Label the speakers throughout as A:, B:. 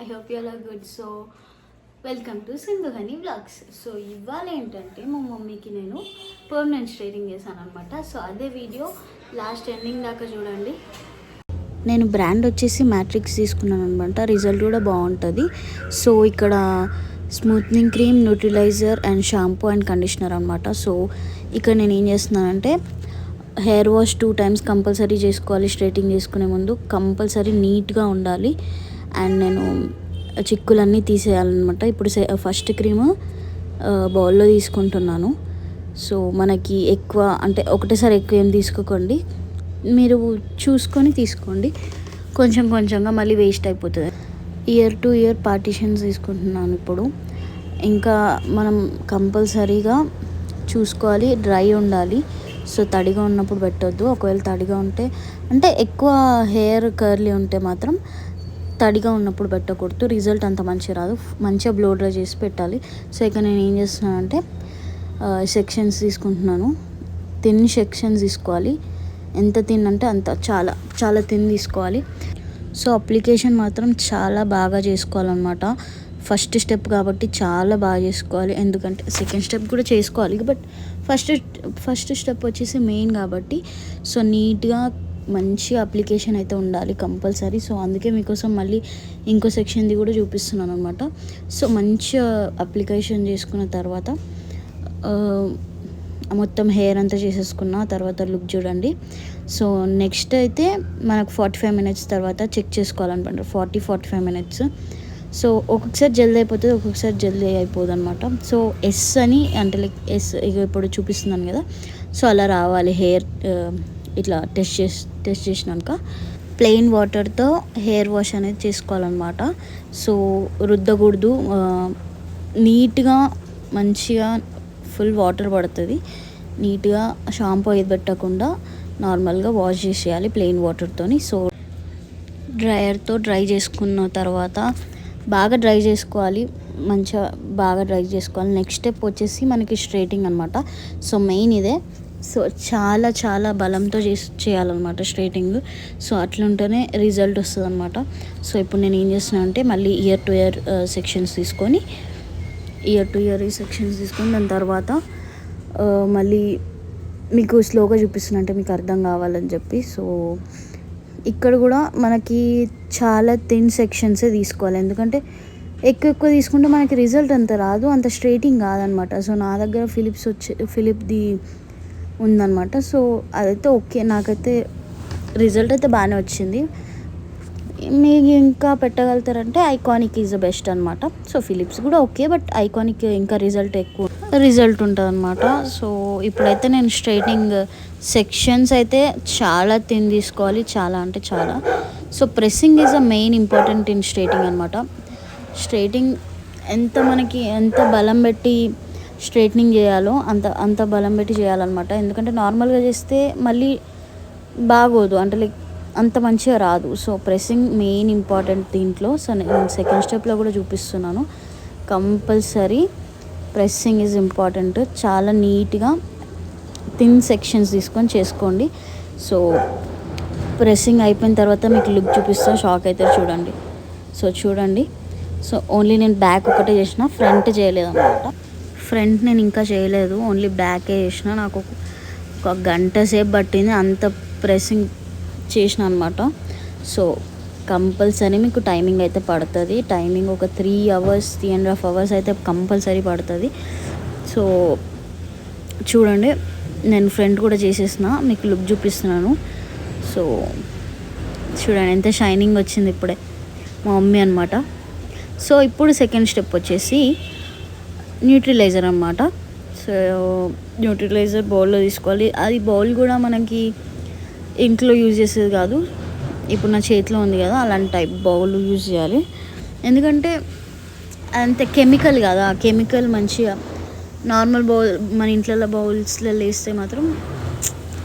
A: I hope you are good. So welcome to Sindhu Honey vlogs. So ఇవాళ ఏంటంటే మా మమ్మీకి నేను పర్మనెంట్ స్ట్రైటింగ్ చేశాను అనమాట. సో అదే వీడియో లాస్ట్ ఎండింగ్ దాకా చూడండి. నేను బ్రాండ్ వచ్చేసి మ్యాట్రిక్స్ తీసుకున్నాను అనమాట. రిజల్ట్ కూడా బాగుంటుంది. సో ఇక్కడ smoothening cream, neutraliser and shampoo and conditioner అనమాట. సో ఇక్కడ నేను ఏం చేస్తున్నానంటే హెయిర్ వాష్ 2 times కంపల్సరీ చేసుకోవాలి. స్ట్రైటింగ్ చేసుకునే ముందు కంపల్సరీ నీట్గా ఉండాలి. అండ్ నేను చిక్కులన్నీ తీసేయాలన్నమాట. ఇప్పుడు ఫస్ట్ క్రీమ్ బౌల్లో తీసుకుంటున్నాను. సో మనకి ఎక్కువ అంటే ఒకటేసారి ఎక్కువ ఏం తీసుకోకండి, మీరు చూసుకొని తీసుకోండి. కొంచెం కొంచెంగా మళ్ళీ వేస్ట్ అయిపోతుంది. ఇయర్ టు ఇయర్ పార్టీషన్స్ తీసుకుంటున్నాను ఇప్పుడు. ఇంకా మనం కంపల్సరీగా చూసుకోవాలి, డ్రై ఉండాలి. సో తడిగా ఉన్నప్పుడు పెట్టొద్దు. ఒకవేళ తడిగా ఉంటే అంటే ఎక్కువ హెయిర్ కర్లీ ఉంటే మాత్రం తడిగా ఉన్నప్పుడు పెట్టకూడదు. రిజల్ట్ అంత మంచిగా రాదు. మంచిగా బ్లో డ్రై చేసి పెట్టాలి. సో ఇక నేను ఏం చేస్తున్నానంటే సెక్షన్స్ తీసుకుంటున్నాను. థిన్ సెక్షన్స్ తీసుకోవాలి. ఎంత థిన్ అంటే అంత చాలా చాలా థిన్ తీసుకోవాలి. సో అప్లికేషన్ మాత్రం చాలా బాగా చేసుకోవాలన్నమాట. ఫస్ట్ స్టెప్ కాబట్టి చాలా బాగా చేసుకోవాలి. ఎందుకంటే సెకండ్ స్టెప్ కూడా చేసుకోవాలి, బట్ ఫస్ట్ స్టెప్ వచ్చేసి మెయిన్ కాబట్టి సో నీట్గా మంచి అప్లికేషన్ అయితే ఉండాలి కంపల్సరీ. సో అందుకే మీకోసం మళ్ళీ ఇంకో సెక్షన్ది కూడా చూపిస్తున్నాను అనమాట. సో మంచిగా అప్లికేషన్ చేసుకున్న తర్వాత మొత్తం హెయిర్ అంతా చేసేసుకున్న తర్వాత లుక్ చూడండి. సో నెక్స్ట్ అయితే మనకు 45 minutes తర్వాత చెక్ చేసుకోవాలన్నమాట. 40-45 minutes. సో ఒక్కొక్కసారి జల్దీ అయిపోతుంది, ఒక్కొక్కసారి జల్దీ అయిపోదు అనమాట. సో ఎస్ అని అంటే లైక్ ఎస్ ఇక ఇప్పుడు చూపిస్తున్నాను కదా, సో అలా రావాలి హెయిర్. ఇట్లా టెస్ట్ చేసినాక ప్లెయిన్ వాటర్తో హెయిర్ వాష్ అనేది చేసుకోవాలన్నమాట. సో రుద్దకూడదు. నీట్గా మంచిగా ఫుల్ వాటర్ పడుతుంది. నీట్గా షాంపూ ఏది పెట్టకుండా నార్మల్గా వాష్ చేసేయాలి ప్లెయిన్ వాటర్తోని. సో డ్రైయర్తో డ్రై చేసుకున్న తర్వాత బాగా డ్రై చేసుకోవాలి, మంచిగా బాగా డ్రై చేసుకోవాలి. నెక్స్ట్ స్టెప్ వచ్చేసి మనకి స్ట్రైటింగ్ అనమాట. సో మెయిన్ ఇదే. సో చాలా చాలా బలంతో చేయాలన్నమాట స్ట్రైటింగ్. సో అట్లుంటేనే రిజల్ట్ వస్తుంది అనమాట. సో ఇప్పుడు నేను ఏం చేస్తున్నాను అంటే మళ్ళీ ఇయర్ టు ఇయర్ సెక్షన్స్ తీసుకొని దాని తర్వాత మళ్ళీ మీకు స్లోగా చూపిస్తున్నా అంటే మీకు అర్థం కావాలని చెప్పి. సో ఇక్కడ కూడా మనకి చాలా థిన్ సెక్షన్సే తీసుకోవాలి. ఎందుకంటే ఎక్కువ తీసుకుంటే మనకి రిజల్ట్ అంత రాదు, అంత స్ట్రైటింగ్ కాదనమాట. సో నా దగ్గర ఫిలిప్ది ఉందన్నమాట. సో అదైతే ఓకే, నాకైతే రిజల్ట్ అయితే బాగానే వచ్చింది. మీకు ఇంకా పెట్టగలుగుతారంటే ఐకానిక్ ఈజ్ ద బెస్ట్ అనమాట. సో ఫిలిప్స్ కూడా ఓకే, బట్ ఐకానిక్ ఇంకా రిజల్ట్ ఉంటుంది అనమాట. సో ఇప్పుడైతే నేను స్ట్రైటింగ్ సెక్షన్స్ అయితే చాలా థిన్ తీసుకోవాలి, చాలా అంటే చాలా. So pressing is a main important in straightening అనమాట. స్ట్రైటింగ్ ఎంత బలం పెట్టి స్ట్రైట్నింగ్ చేయాలో అంత బలం పెట్టి చేయాలన్నమాట. ఎందుకంటే నార్మల్గా చేస్తే మళ్ళీ బాగోదు, అంటే లైక్ అంత మంచిగా రాదు. సో ప్రెస్సింగ్ మెయిన్ ఇంపార్టెంట్ దీంట్లో. సో నేను సెకండ్ స్టెప్లో కూడా చూపిస్తున్నాను. Compulsory pressing is important. చాలా నీట్గా థిన్ సెక్షన్స్ తీసుకొని చేసుకోండి. సో ప్రెస్సింగ్ అయిపోయిన తర్వాత మీకు లుక్ చూపిస్తా, షాక్ అయితే చూడండి. సో చూడండి. సో ఓన్లీ నేను బ్యాక్ ఒకటే చేసిన, ఫ్రంట్ చేయలేదు అనమాట. ఫ్రంట్ నేను ఇంకా చేయలేదు, ఓన్లీ బ్యాకే చేసిన. నాకు ఒక గంట సేపు పట్టింది అంత ప్రెస్సింగ్ చేసిన అనమాట. సో కంపల్సరీ మీకు టైమింగ్ అయితే పడుతుంది. టైమింగ్ ఒక 3.5 hours అయితే కంపల్సరీ పడుతుంది. సో చూడండి, నేను ఫ్రంట్ కూడా చేసేసిన, మీకు లుక్ చూపిస్తున్నాను. సో చూడండి ఎంత షైనింగ్ వచ్చింది ఇప్పుడే, మా మమ్మీ అనమాట. సో ఇప్పుడు సెకండ్ స్టెప్ వచ్చేసి న్యూట్రిలైజర్ అనమాట. సో న్యూట్రిలైజర్ బౌల్లో తీసుకోవాలి. అది బౌల్ కూడా మనకి ఇంట్లో యూజ్ చేసేది కాదు, ఇప్పుడు నా చేతిలో ఉంది కదా అలాంటి టైప్ బౌల్ యూజ్ చేయాలి. ఎందుకంటే అంత కెమికల్ కదా, ఆ కెమికల్ మంచిగా నార్మల్ బౌల్ మన ఇంట్లో బౌల్స్లో వేస్తే మాత్రం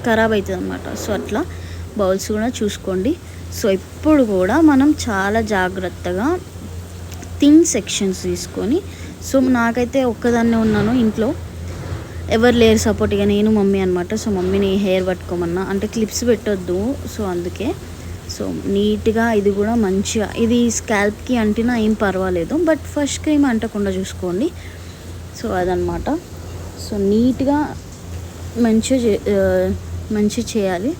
A: ఖరాబ్ అవుతుంది అనమాట. సో అట్లా బౌల్స్ కూడా చూసుకోండి. సో ఇప్పుడు కూడా మనం చాలా జాగ్రత్తగా థిన్ సెక్షన్స్ తీసుకొని, సో నాకైతే ఒక్కదాన్నే ఉన్నాను ఇంట్లో, ఎవరు లేరు సపోర్ట్గా, నేను మమ్మీ అనమాట. సో మమ్మీని హెయిర్ పట్టుకోమన్నా, అంటే క్లిప్స్ పెట్టొద్దు, సో అందుకే. సో నీట్గా ఇది కూడా మంచిగా, ఇది స్కాల్ప్కి అంటినా ఏం పర్వాలేదు, బట్ ఫస్ట్ క్రీమ్ అంటకుండా చూసుకోండి. సో అదనమాట. సో నీట్గా మంచిగా చేయాలి.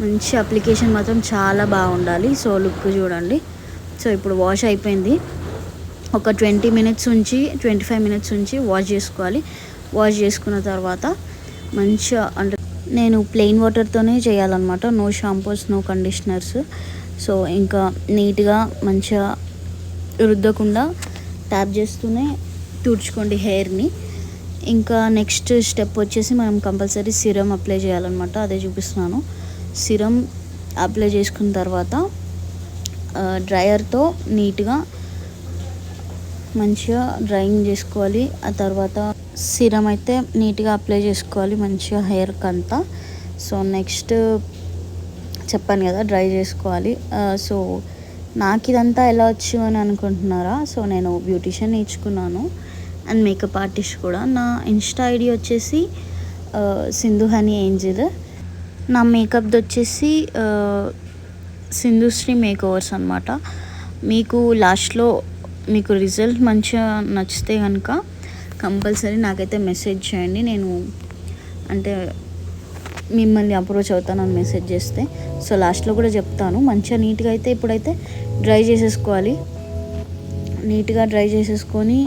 A: మంచి అప్లికేషన్ మాత్రం చాలా బాగుండాలి. సో లుక్ చూడండి. సో ఇప్పుడు వాష్ అయిపోయింది. ఒక 25 మినిట్స్ ఉంచి వాష్ చేసుకోవాలి. వాష్ చేసుకున్న తర్వాత మంచిగా, అంటే నేను ప్లెయిన్ వాటర్తోనే చేయాలన్నమాట, no shampoos, no conditioners. So ఇంకా నీట్గా మంచిగా రుద్దకుండా ట్యాప్ చేస్తూనే తుడుచుకోండి హెయిర్ని. ఇంకా నెక్స్ట్ స్టెప్ వచ్చేసి మనం కంపల్సరీ సిరమ్ అప్లై చేయాలన్నమాట, అదే చూపిస్తున్నాను. సిరమ్ అప్లై చేసుకున్న తర్వాత డ్రయర్తో నీట్గా మంచిగా డ్రైయింగ్ చేసుకోవాలి. ఆ తర్వాత సిరమ్ అయితే నీట్గా అప్లై చేసుకోవాలి మంచిగా హెయిర్కి అంతా. సో నెక్స్ట్ చెప్పాను కదా, డ్రై చేసుకోవాలి. సో నాకు ఇదంతా ఎలా వచ్చు అని అనుకుంటున్నారా? సో నేను బ్యూటిషియన్ నేర్చుకున్నాను అండ్ మేకప్ ఆర్టిస్ట్ కూడా. నా ఇన్స్టా ఐడి వచ్చేసి సింధు హనీ ఏంజిల్. నా మేకప్ది వచ్చేసి సింధుశ్రీ మేక్ ఓవర్స్ అనమాట. మీకు లాస్ట్లో మీకు రిజల్ట్ మంచిగా నచ్చితే కనుక కంపల్సరీ నాకైతే మెసేజ్ చేయండి. నేను అంటే మిమ్మల్ని అప్రోచ్ అవుతాను అని మెసేజ్ చేస్తే. సో లాస్ట్లో కూడా చెప్తాను. మంచిగా నీట్గా అయితే ఇప్పుడైతే డ్రై చేసేసుకోవాలి. నీట్గా డ్రై చేసేసుకొని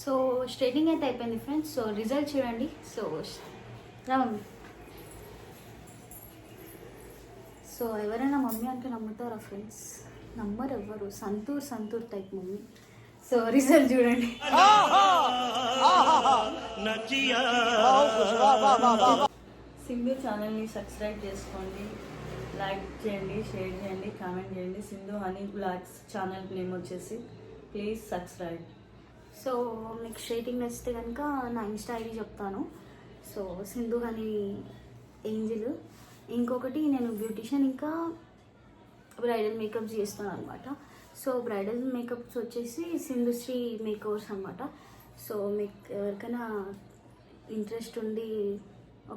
A: సో స్ట్రైటింగ్ అయితే అయిపోయింది ఫ్రెండ్స్. సో రిజల్ట్ చూడండి. సో మమ్మీ, సో ఎవరైనా మమ్మీ అంటే నమ్ముతారా ఫ్రెండ్స్? నమ్మరు ఎవ్వరు. Santoor type mummy. So result చూడండి. సింధు ఛానల్ని సబ్స్క్రైబ్ చేసుకోండి, లైక్ చేయండి, షేర్ చేయండి, కామెంట్ చేయండి. Sindhu Honey blogs channel name వచ్చేసి, ప్లీజ్ సబ్స్క్రైబ్. సో మీకు స్ట్రైటింగ్ నచ్చితే కనుక నా ఇన్స్టా ఐడి చెప్తాను. So Sindhu Honey angel. ఇంకొకటి నేను బ్యూటిషియన్ ఇంకా బ్రైడల్ మేకప్స్ చేస్తాను అనమాట. సో బ్రైడల్ మేకప్స్ వచ్చేసి సింధుశ్రీ మేక్ ఓవర్స్ అనమాట. సో మీకు ఎవరికైనా ఇంట్రెస్ట్ ఉండి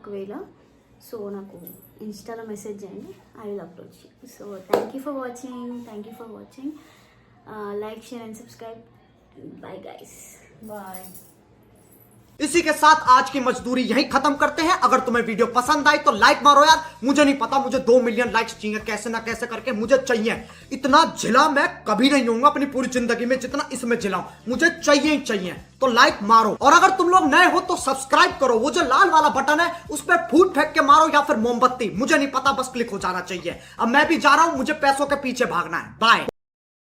A: ఒకవేళ సో నాకు ఇన్స్టాలో మెసేజ్ చేయండి, I will approach you. So thank you for watching. Like, share and subscribe. Bye guys, bye.
B: इसी के साथ आज की मजदूरी यहीं खत्म करते हैं। अगर तुम्हें वीडियो पसंद आई तो लाइक मारो यार। मुझे नहीं पता, मुझे 2 मिलियन लाइक्स चाहिए, कैसे ना कैसे करके मुझे चाहिए। इतना झिला मैं कभी नहीं होऊंगा अपनी पूरी जिंदगी में जितना इसमें झिलाऊं, मुझे चाहिए ही चाहिए। तो लाइक मारो, और अगर तुम लोग नए हो तो सब्सक्राइब करो। वो जो लाल वाला बटन है उस पर फूट फेंक के मारो या फिर मोमबत्ती, मुझे नहीं पता, बस क्लिक हो जाना चाहिए। अब मैं भी जा रहा हूं, मुझे पैसों के पीछे भागना है। बाय।